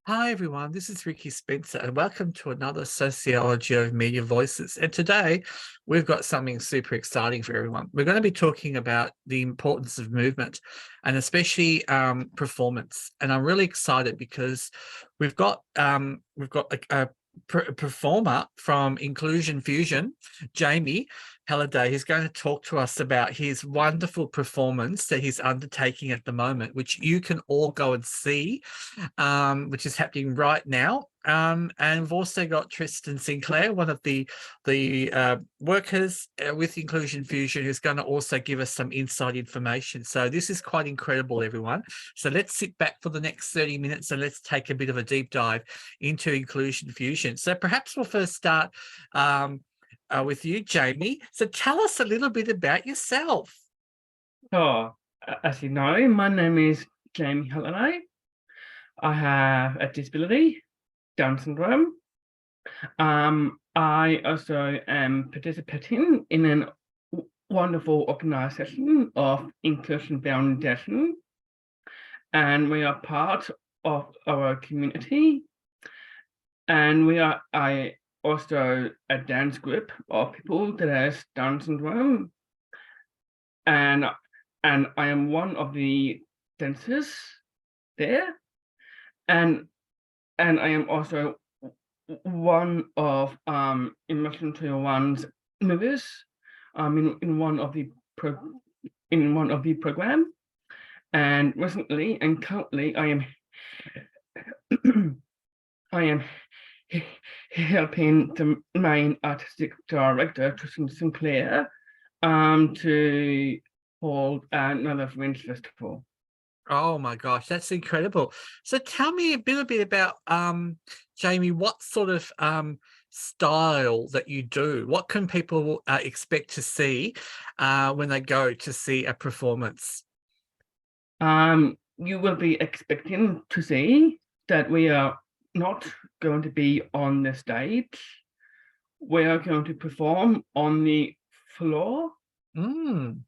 Hi everyone, this is Ricky Spencer and welcome to another Sociology of Media Voices. And today we've got something super exciting for everyone. We're going to be talking about the importance of movement and especially performance. And I'm really excited because we've got a performer from Inclusion Fusion, Jamie Halliday. He's going to talk to us about his wonderful performance that he's undertaking at the moment, which you can all go and see, which is happening right now. And we've also got Tristan Sinclair, one of the workers with Inclusion Fusion, who's going to also give us some inside information. So this is quite incredible, everyone. So let's sit back for the next 30 minutes and let's take a bit of a deep dive into Inclusion Fusion. So perhaps we'll first start with you, Jamie. So tell us a little bit about yourself. So, as you know, my name is Jamie Halliday. I have a disability, Down syndrome. I also am participating in a wonderful organization of Inclusion Foundation, and we are part of our community. And we are also a dance group of people that has Down syndrome, and I am one of the dancers there, and I am also one of Immersion 201's movies in one of the program, and recently and currently I am I am helping the main artistic director, Tristan Sinclair, to hold another Fringe Festival. Oh my gosh, that's incredible. So tell me a little bit about Jamie, what sort of style that you do? What can people expect to see when they go to see a performance? You will be expecting to see that we are not going to be on the stage. We are going to perform on the floor, Mm.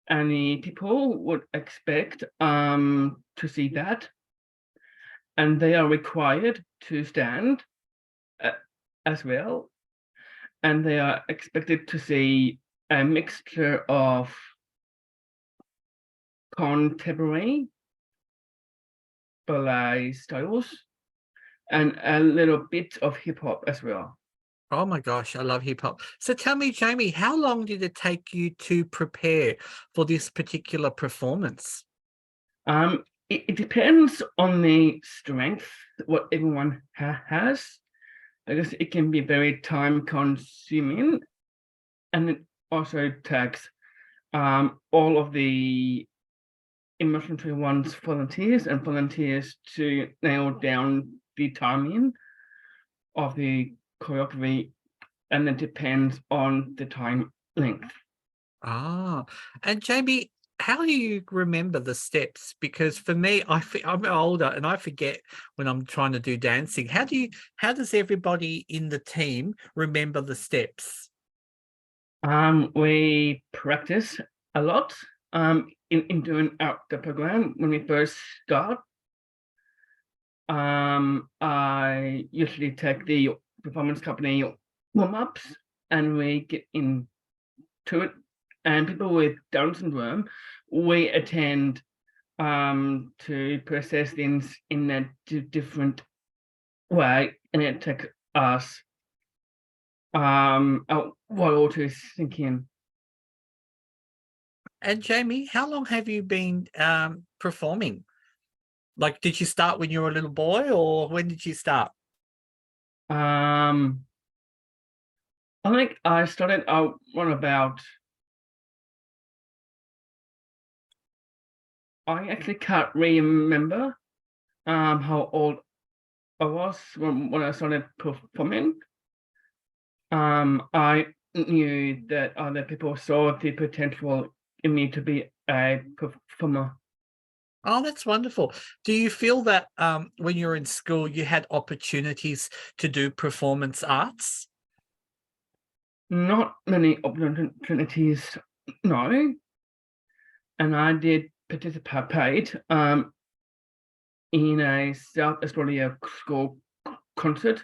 and the people would expect to see that, and they are required to stand uh, as well, and they are expected to see a mixture of contemporary ballet styles and a little bit of hip hop as well. Oh my gosh, I love hip hop. So tell me, Jamie, how long did it take you to prepare for this particular performance? It depends on the strength what everyone has. I guess it can be very time consuming, and it also takes all of the Immersion 201's volunteers to nail down the timing of the choreography, and it depends on the time length. Ah, and Jamie, how do you remember the steps? Because for me, I'm older and I forget when I'm trying to do dancing. How does everybody in the team remember the steps? We practice a lot in doing out the program when we first start. I usually take the performance company warm-ups and we get into it. And people with Down syndrome, we attend to process things in a different way, and it takes us a while to sink in. And Jamie, how long have you been performing? Like, did you start when you were a little boy, or when did you start? Um, I think I started out when about, I actually can't remember how old I was when I started performing. I knew that other people saw the potential in me to be a performer. Oh, that's wonderful. Do you feel that when you were in school, you had opportunities to do performance arts? Not many opportunities, no, and I did participate in a South Australia school concert.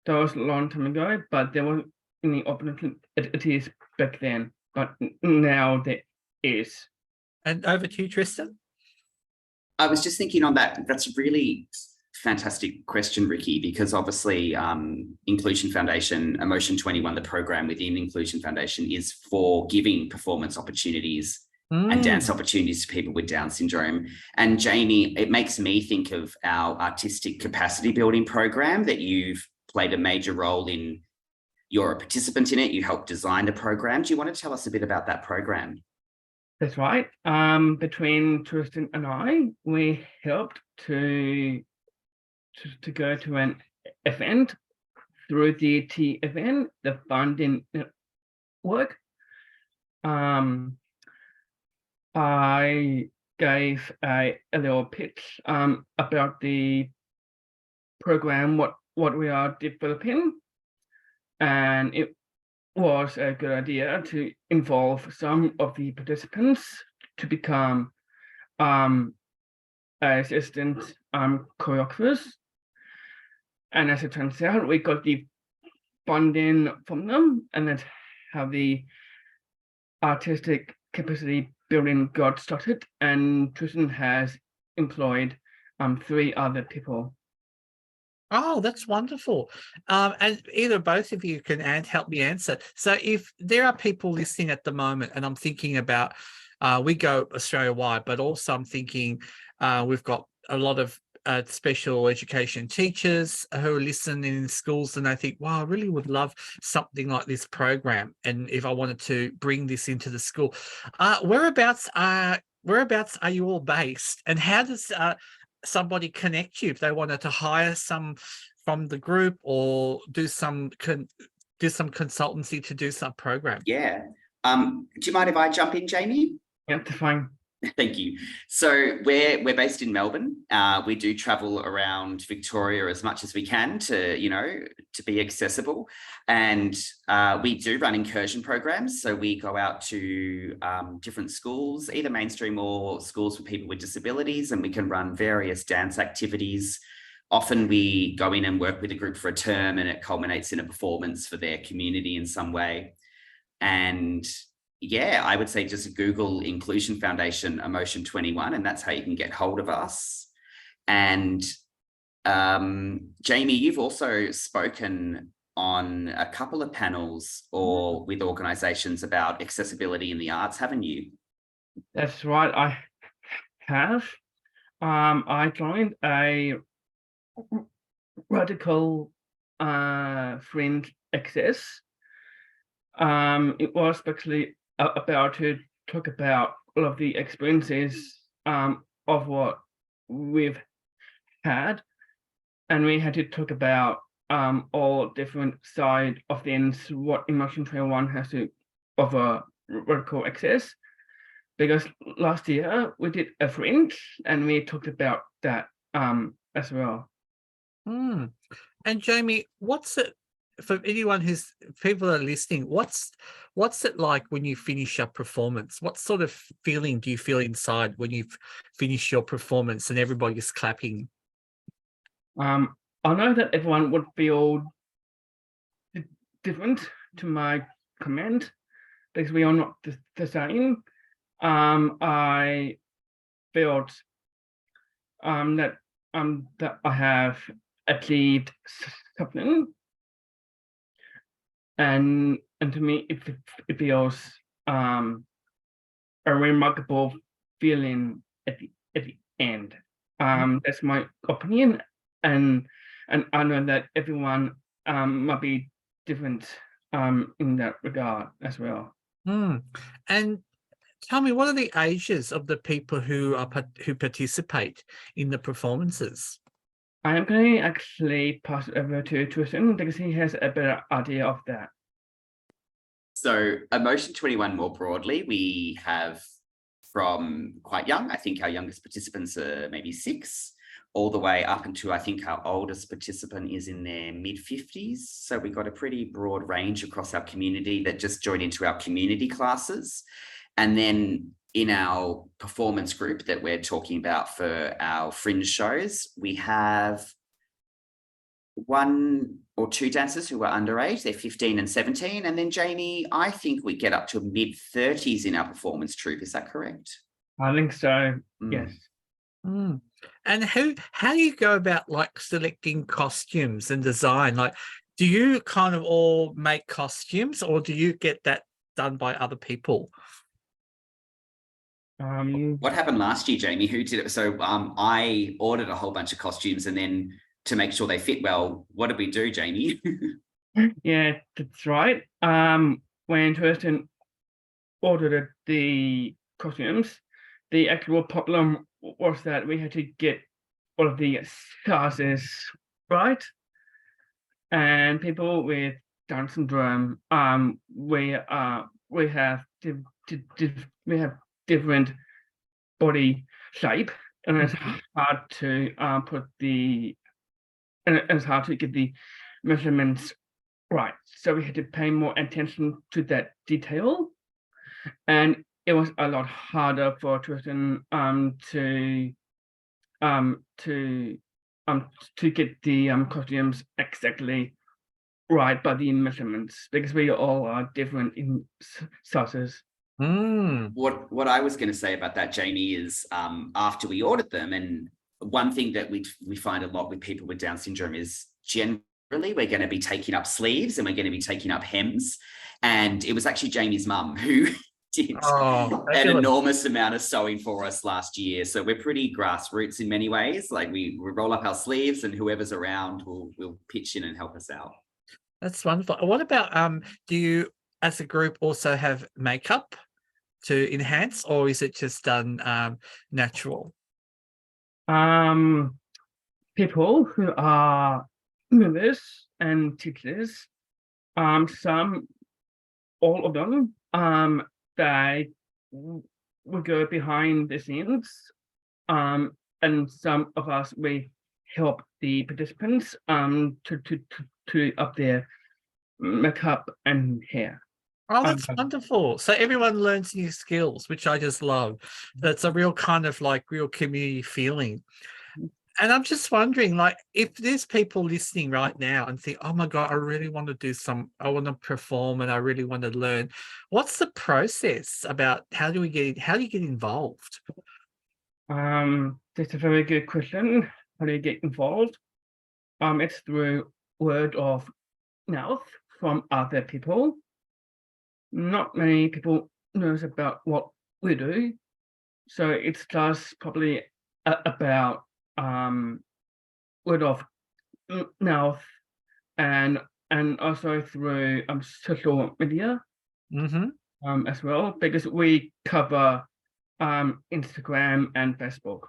That was a long time ago, but there wasn't any opportunities back then, but now there is. And over to you, Tristan. I was just thinking on that. That's a really fantastic question, Ricky, because obviously Inclusion Foundation, Emotion 21, the program within Inclusion Foundation, is for giving performance opportunities and dance opportunities to people with Down syndrome. And Jamie, it makes me think of our artistic capacity building program that you've played a major role in. You're a participant in it. You helped design the program. Do you want to tell us a bit about that program? That's right. Between Tristan and I, we helped to go to an event through the T event, the funding network. I gave a little pitch about the program, what we are developing, and it was a good idea to involve some of the participants to become assistant choreographers. And as it turns out, we got the funding from them, and that's how the artistic capacity building got started. And Tristan has employed 3 other people. Oh, that's wonderful. And either both of you can help me answer. So if there are people listening at the moment, and I'm thinking about, we go Australia-wide, but also I'm thinking we've got a lot of special education teachers who are listening in schools, and they think, wow, I really would love something like this program. And if I wanted to bring this into the school, whereabouts are you all based? And how does somebody connect you if they wanted to hire some from the group or do some consultancy to do some program? Yeah. Do you mind if I jump in, Jamie? Yeah, that's fine. Thank you. So we're based in Melbourne. We do travel around Victoria as much as we can to be accessible, and we do run incursion programs. So we go out to different schools, either mainstream or schools for people with disabilities, and we can run various dance activities. Often we go in and work with a group for a term, and it culminates in a performance for their community in some way. And yeah, I would say just Google Inclusion Foundation Emotion 21, and that's how you can get hold of us. And Jamie, you've also spoken on a couple of panels or with organisations about accessibility in the arts, haven't you? That's right, I have. I joined a radical fringe access. It was actually about to talk about all of the experiences of what we've had, and we had to talk about all different side of things, what Emotion 21 has to offer radical access. Because last year we did a fringe and we talked about that as well. And Jamie, what's it for anyone people are listening? What's it like when you finish a performance? What sort of feeling do you feel inside when you've finished your performance and everybody's clapping? I know that everyone would feel different to my comment because we are not the same. I felt that I have achieved something, and to me it feels a remarkable feeling at the end. That's my opinion, and I know that everyone might be different in that regard as well. And tell me, what are the ages of the people who participate in the performances? I am going to actually pass it over to Tristan because he has a better idea of that. So Emotion 21 more broadly, we have from quite young, I think our youngest participants are maybe 6, all the way up into, I think our oldest participant is in their mid-50s. So we've got a pretty broad range across our community that just joined into our community classes. And then in our performance group that we're talking about for our fringe shows, we have 1 or 2 dancers who are underage. They're 15 and 17. And then Jamie, I think we get up to mid-30s in our performance troupe. Is that correct? I think so. Yes. Mm. And how do you go about like selecting costumes and design? Like, do you kind of all make costumes, or do you get that done by other people? What happened last year, Jamie? Who did it? So I ordered a whole bunch of costumes, and then to make sure they fit well, what did we do, Jamie? Yeah, that's right. When Tristan ordered the costumes, the actual problem was that we had to get all of the sizes right. And people with Down syndrome, we have different body shape, and it's hard to it's hard to get the measurements right. So we had to pay more attention to that detail, and it was a lot harder for Tristan to get the costumes exactly right by the measurements, because we all are different in sizes. What I was going to say about that, Jamie, is after we ordered them, and one thing that we find a lot with people with Down syndrome is generally we're going to be taking up sleeves and we're going to be taking up hems. And it was actually Jamie's mum who did an enormous amount of sewing for us last year. So we're pretty grassroots in many ways. Like we roll up our sleeves, and whoever's around will pitch in and help us out. That's wonderful. What about do you as a group also have makeup to enhance, or is it just done natural? People who are movers and teachers, all of them, they will go behind the scenes, and some of us we help the participants to up their makeup and hair. Oh, that's wonderful. So everyone learns new skills, which I just love. That's a real kind of like real community feeling. And I'm just wondering, like, if there's people listening right now and think, oh my God, I really want to I want to perform and I really want to learn. What's the process about how do you get involved? That's a very good question. How do you get involved? It's through word of mouth from other people. Not many people knows about what we do, so it's just probably about word of mouth, and also through social media as well, because we cover Instagram and Facebook.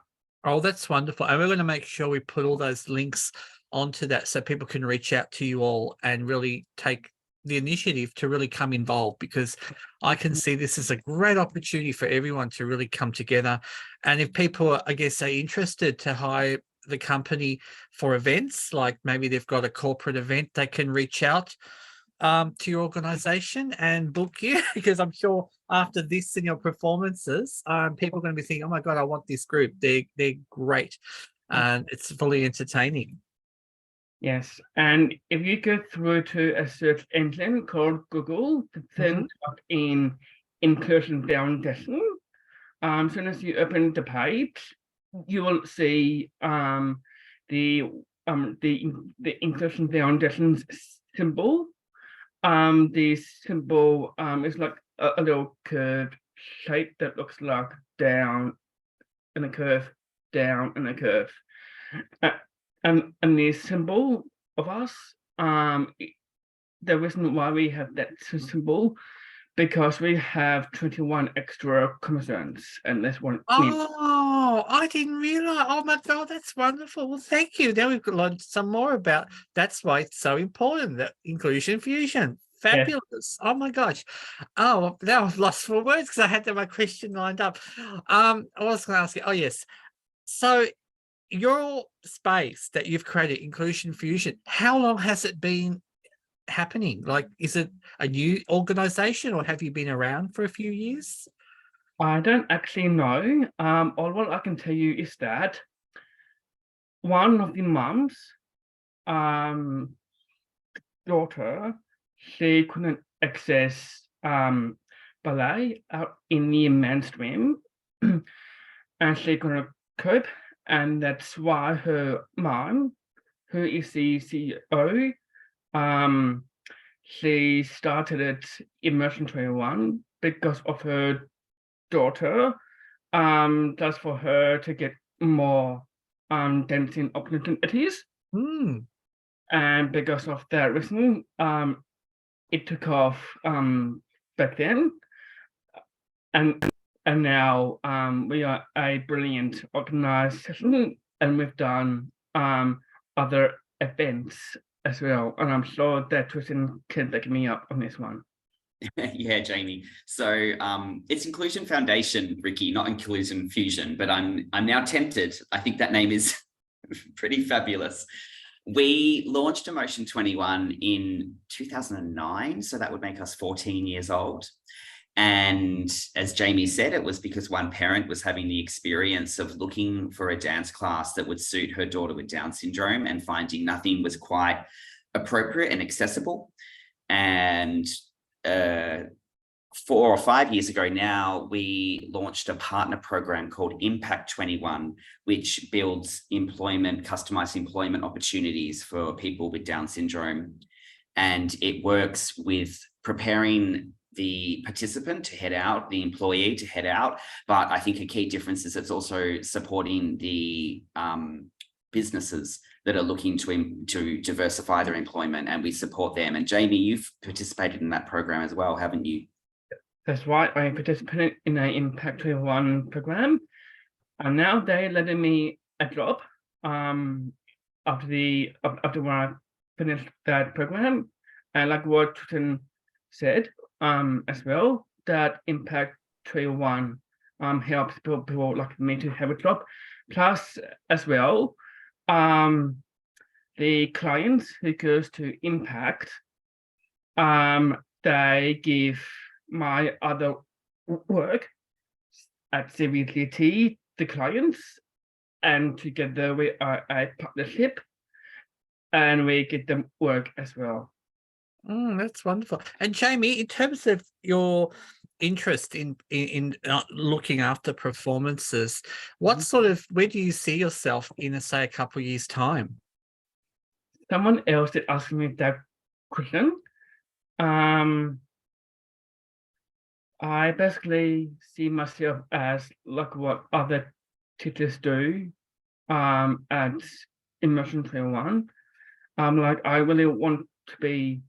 Oh, that's wonderful. And we're going to make sure we put all those links onto that so people can reach out to you all and really take the initiative to really come involved, because I can see this as a great opportunity for everyone to really come together. And if people are, I guess, are interested to hire the company for events, like maybe they've got a corporate event, they can reach out to your organization and book you, because I'm sure after this and your performances, people are going to be thinking, oh my God, I want this group. They're great. And it's fully entertaining. Yes, and if you go through to a search engine called Google, then type in inclusion foundation. As soon as you open the page, you will see the inclusion foundation's symbol. The symbol is like a little curved shape that looks like down and a curve, down and a curve. And the symbol of us, the reason why we have that symbol, because we have 21 extra chromosomes, and that's what. Oh, I didn't realize. Oh my God, that's wonderful. Well, thank you. Now we've learned some more about. That's why it's so important, that inclusion fusion. Fabulous. Yes. Oh my gosh. Oh, now I've lost for words because I had my question lined up. I was going to ask you. Oh yes. So your space that you've created, Inclusion Fusion, how long has it been happening? Like, is it a new organization, or have you been around for a few years? I don't actually know. All what I can tell you is that one of the mums, daughter, she couldn't access ballet out in the mainstream, and she couldn't cope, and that's why her mom, who is the CEO, she started it Immersion 21 because of her daughter, just for her to get more dancing opportunities. Hmm. And because of that reason, it took off back then. And now we are a brilliant organization, and we've done other events as well. And I'm sure that Tristan can back me up on this one. Yeah, Jamie. So it's Inclusion Foundation, Ricky, not Inclusion Fusion, but I'm now tempted. I think that name is pretty fabulous. We launched Emotion 21 in 2009, so that would make us 14 years old. And as Jamie said, it was because one parent was having the experience of looking for a dance class that would suit her daughter with Down syndrome and finding nothing was quite appropriate and accessible. And 4 or 5 years ago now, we launched a partner program called Impact 21, which builds customized employment opportunities for people with Down syndrome. And it works with preparing the participant to head out, the employee to head out. But I think a key difference is it's also supporting the businesses that are looking to diversify their employment, and we support them. And Jamie, you've participated in that program as well, haven't you? That's right. I participated in an Impact 21 program, and now they're letting me a job after when I finished that program. And like what Tristan said as well, that Impact 21 helps people like me to have a job. Plus, as well, the clients who goes to Impact, they give my other work at CVCT, the clients, and together we are a partnership, and we get them work as well. That's wonderful. And Jamie, in terms of your interest in looking after performances, what sort of, where do you see yourself in, say, a couple of years' time? Someone else did ask me that question. I basically see myself as like what other teachers do at Immersion 21. Like I really want to be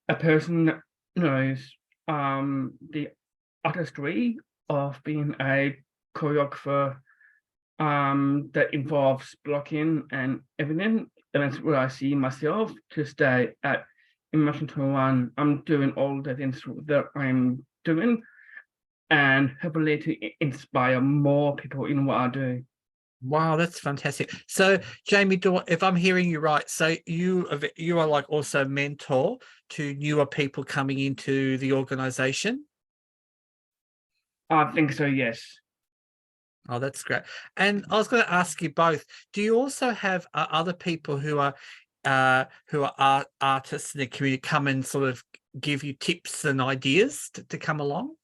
a person that knows the artistry of being a choreographer that involves blocking and everything. And that's where I see myself to stay at Immersion 21. I'm doing all the things that I'm doing, and hopefully to inspire more people in what I do. Wow, that's fantastic. So, Jamie, if I'm hearing you right, so you are like also mentor to newer people coming into the organisation? I think so, yes. Oh, that's great. And I was going to ask you both, do you also have other people who are artists in the community come and sort of give you tips and ideas to come along?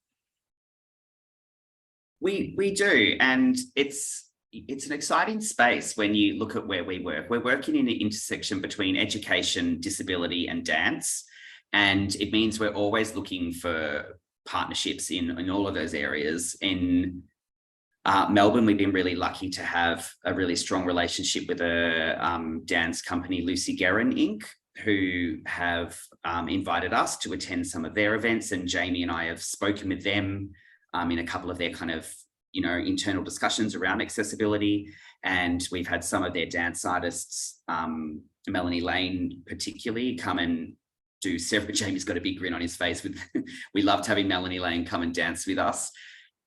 We do, and it's an exciting space when you look at where we work. We're working in the intersection between education, disability, and dance, and it means we're always looking for partnerships in all of those areas. In Melbourne, we've been really lucky to have a really strong relationship with a dance company, Lucy Guerin Inc., who have invited us to attend some of their events, and Jamie and I have spoken with them in a couple of their kind of, internal discussions around accessibility. And we've had some of their dance artists, Melanie Lane particularly, come and do several. Jamie's got a big grin on his face. We loved having Melanie Lane come and dance with us.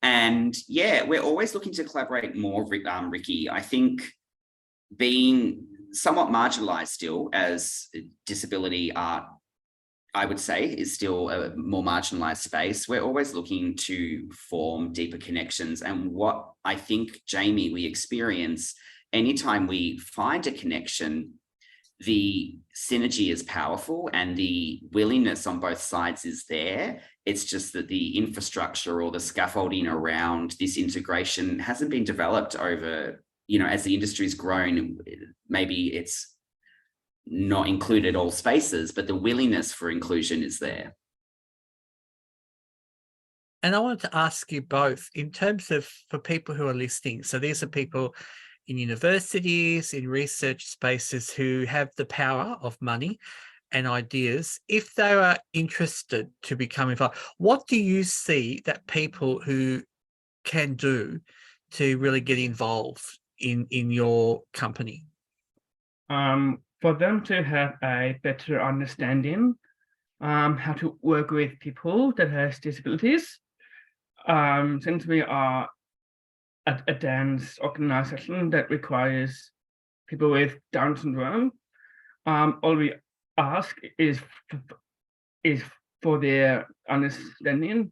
And yeah, we're always looking to collaborate more, Ricky. I think being somewhat marginalized still as disability art I would say, is still a more marginalized space. We're always looking to form deeper connections. And what I think, Jamie, we experience anytime we find a connection, the synergy is powerful and the willingness on both sides is there. It's just that the infrastructure or the scaffolding around this integration hasn't been developed over, as the industry's grown. Maybe it's not included all spaces, but the willingness for inclusion is there. And I wanted to ask you both, in terms of, for people who are listening, so these are people in universities, in research spaces who have the power of money and ideas. If they are interested to become involved, what do you see that people who can do to really get involved in your company? For them to have a better understanding how to work with people that has disabilities. Since we are a dance organization that requires people with Down syndrome, all we ask is for their understanding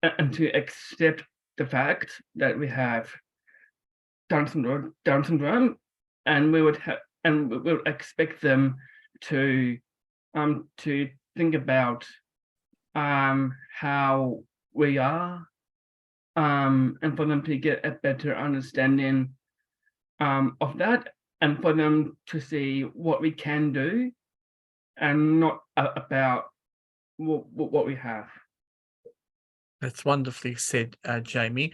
and to accept the fact that we have Down syndrome, and we will expect them to think about how we are, and for them to get a better understanding of that, and for them to see what we can do and not about what we have. That's wonderfully said, Jamie.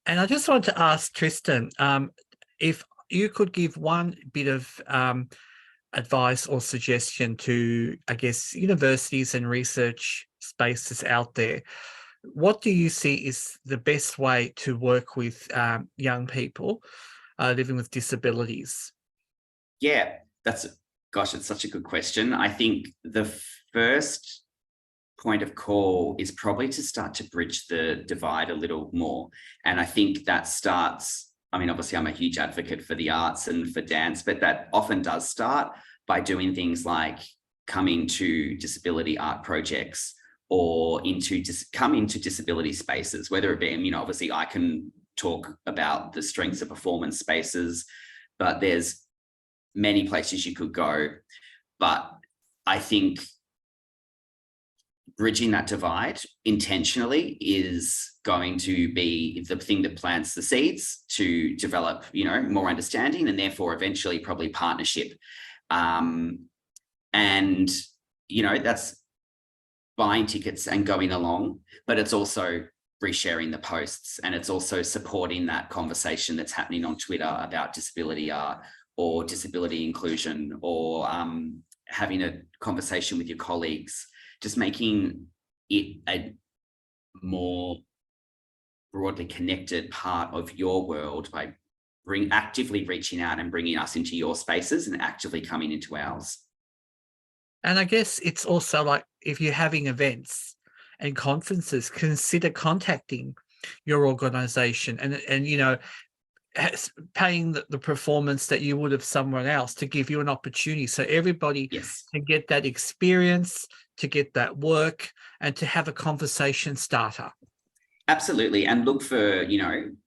And I just wanted to ask Tristan, if you could give one bit of advice or suggestion to, I guess, universities and research spaces out there, what do you see is the best way to work with young people living with disabilities? Yeah, it's such a good question. I think the first point of call is probably to start to bridge the divide a little more. And I think that starts, obviously I'm a huge advocate for the arts and for dance, but that often does start by doing things like coming to disability art projects or come into disability spaces, whether it be, obviously I can talk about the strengths of performance spaces, but there's many places you could go. But I think bridging that divide intentionally is going to be the thing that plants the seeds to develop, more understanding and therefore eventually probably partnership. And, that's buying tickets and going along, but it's also resharing the posts, and it's also supporting that conversation that's happening on Twitter about disability art or disability inclusion, or having a conversation with your colleagues, just making it a more broadly connected part of your world by actively reaching out and bringing us into your spaces and actively coming into ours. And I guess it's also like, if you're having events and conferences, consider contacting your organization and paying the performance that you would have someone else to give you an opportunity, so everybody can get that experience, to get that work, and to have a conversation starter. Absolutely. And look for,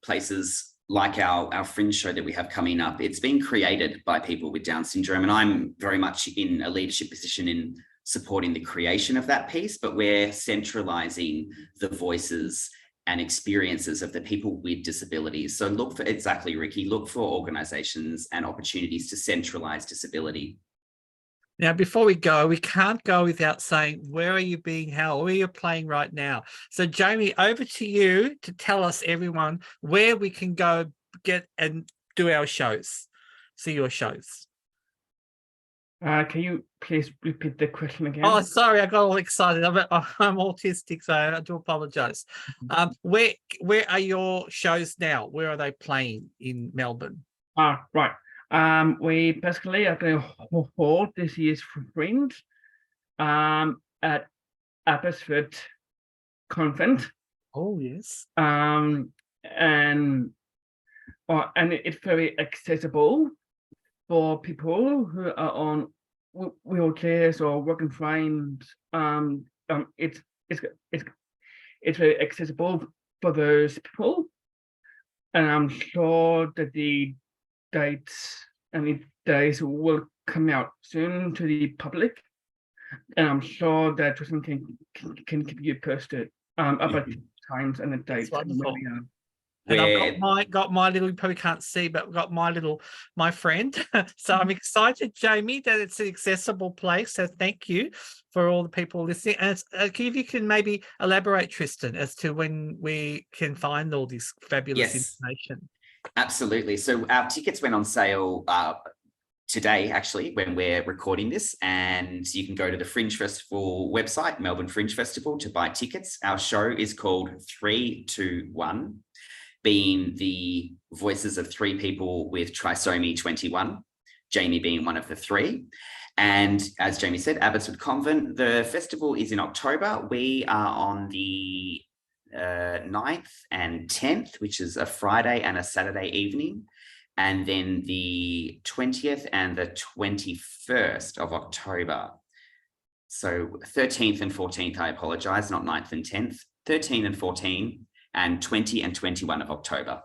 places like our Fringe show that we have coming up. It's been created by people with Down syndrome, and I'm very much in a leadership position in supporting the creation of that piece, but we're centralizing the voices and experiences of the people with disabilities. So look for, exactly, Ricky, look for organizations and opportunities to centralize disability. Now, before we go, we can't go without saying, where are you being held? Where are you playing right now? So, Jamie, over to you to tell us, everyone, where we can go get and do our shows, see your shows. Can you please repeat the question again? Oh, sorry, I got all excited. I'm autistic, so I do apologize. Where are your shows now? Where are they playing in Melbourne? Right. We basically are going to hold this year's Fringe at Abbotsford Convent. Oh, yes. And it's very accessible for people who are on wheelchairs or working frames. It's very accessible for those people, and I'm sure that the dates and the days will come out soon to the public, and I'm sure that Tristan can keep you posted about times and the dates and when wonderful. we are. And I've Where got my little, you probably can't see, but I've got my friend. So I'm excited, Jamie, that it's an accessible place. So thank you for all the people listening. And if you can maybe elaborate, Tristan, as to when we can find all this fabulous Yes. information. Absolutely. So our tickets went on sale today, actually, when we're recording this, and you can go to the Fringe Festival website, Melbourne Fringe Festival, to buy tickets. Our show is called 3, 2, 1, being the voices of 3 people with trisomy 21, Jamie being one of the 3. And as Jamie said, Abbotswood Convent, the festival is in October. We are on the 9th and 10th, which is a Friday and a Saturday evening. And then the 20th and the 21st of October. So 13th and 14th, I apologize, not 9th and 10th, 13 and 14 and 20 and 21 of October.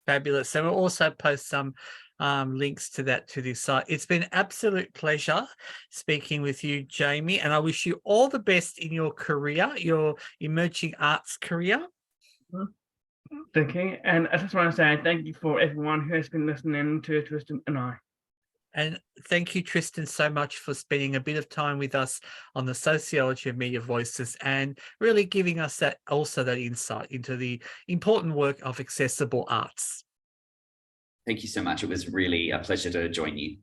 Fabulous. So we'll also post some links to that to this site. It's been an absolute pleasure speaking with you, Jamie, and I wish you all the best in your career, your emerging arts career. Thank you. And I just want to say thank you for everyone who has been listening to Tristan and I. And thank you, Tristan, so much for spending a bit of time with us on the sociology of media voices and really giving us that insight into the important work of accessible arts. Thank you so much. It was really a pleasure to join you.